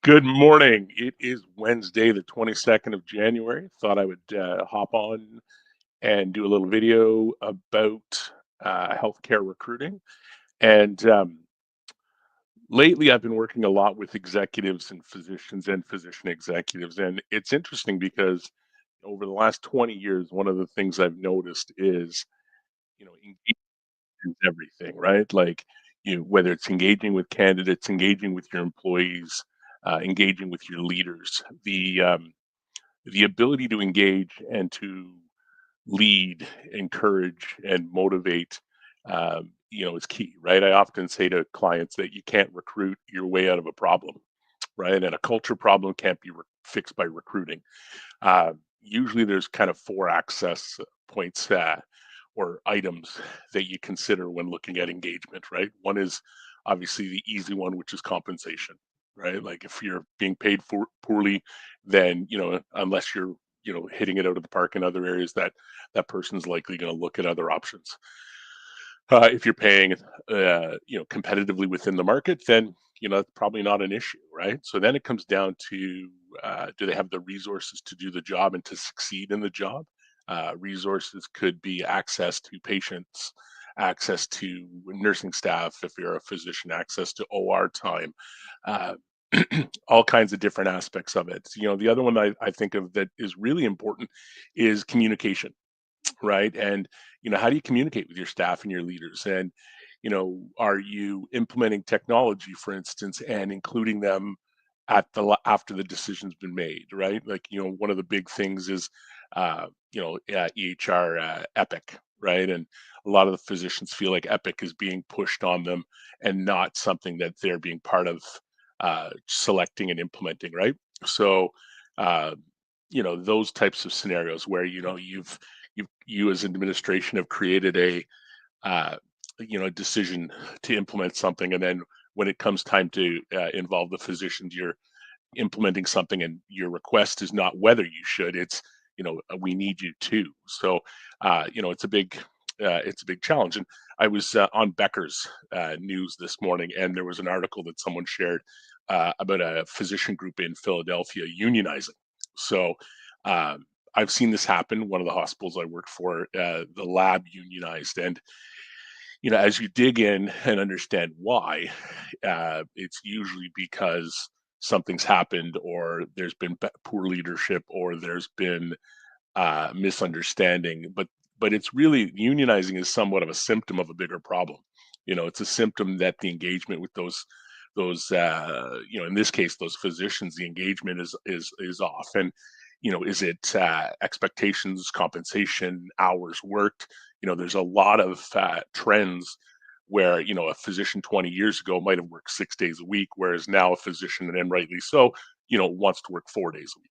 Good morning. It is Wednesday, the 22nd of January. Thought I would hop on and do a little video about healthcare recruiting. And lately, I've been working a lot with executives and physicians and physician executives. And it's interesting because over the last 20 years, one of the things I've noticed is, engagement is everything, right? Like, whether it's engaging with candidates, engaging with your employees, engaging with your leaders, the ability to engage and to lead, encourage, and motivate, is key, right? I often say to clients that you can't recruit your way out of a problem, right? And a culture problem can't be fixed by recruiting. Usually, there's kind of four access points or items that you consider when looking at engagement, right? One is obviously the easy one, which is compensation, right? Like if you're being paid for poorly, then unless you're hitting it out of the park in other areas, that person's likely going to look at other options. If you're paying, competitively within the market, then it's probably not an issue, right? So then it comes down to do they have the resources to do the job and to succeed in the job? Resources could be access to patients, access to nursing staff, if you're a physician, access to OR time, uh, all kinds of different aspects of it. The other one I think of that is really important is communication, right? And how do you communicate with your staff and your leaders? And are you implementing technology, for instance, and including them after the decision's been made, right? Like one of the big things is EHR, Epic, right? And a lot of the physicians feel like Epic is being pushed on them and not something that they're being part of selecting and implementing, right? So uh, those types of scenarios where you as administration have created uh, a decision to implement something, and then when it comes time to involve the physicians, you're implementing something, and your request is not whether you should, it's we need you to. So it's a big challenge. And I was on Becker's news this morning, and there was an article that someone shared about a physician group in Philadelphia unionizing. So I've seen this happen. One of the hospitals I worked for, the lab unionized, and as you dig in and understand why, it's usually because something's happened, or there's been poor leadership, or there's been misunderstanding. But it's really, unionizing is somewhat of a symptom of a bigger problem. It's a symptom that the engagement with those in this case those physicians, the engagement is off. And is it expectations, compensation, hours worked? There's a lot of trends where a physician 20 years ago might have worked 6 days a week, whereas now a physician, and rightly so, wants to work 4 days a week,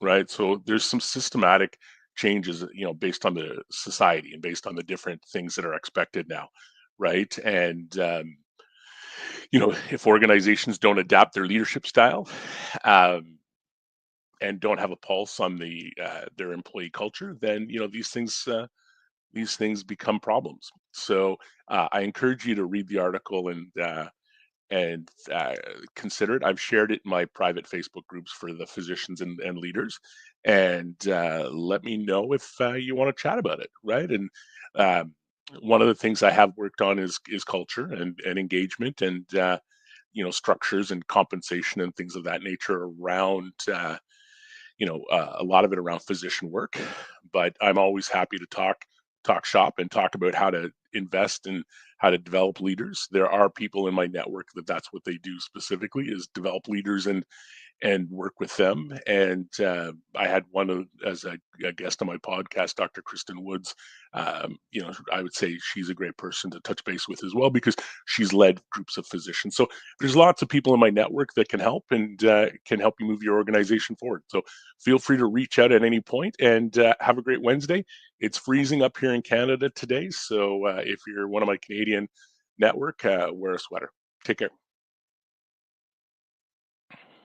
right? So there's some systematic changes, based on the society and based on the different things that are expected now, right? And if organizations don't adapt their leadership style, um, and don't have a pulse on their employee culture, then these things become problems. So I encourage you to read the article and consider it. I've shared it in my private Facebook groups for the physicians and leaders, and let me know if you want to chat about it, right? And um, one of the things I have worked on is culture and engagement, and structures and compensation and things of that nature around. A lot of it around physician work, but I'm always happy to talk shop and talk about how to invest and how to develop leaders. There are people in my network that's what they do specifically, is develop leaders and work with them. And I had one as a guest on my podcast, Dr. Kristen Woods. I would say she's a great person to touch base with as well, because she's led groups of physicians. So there's lots of people in my network that can help, and can help you move your organization forward. So feel free to reach out at any point, and have a great Wednesday. It's freezing up here in Canada today. So if you're one of my Canadian network, wear a sweater. Take care.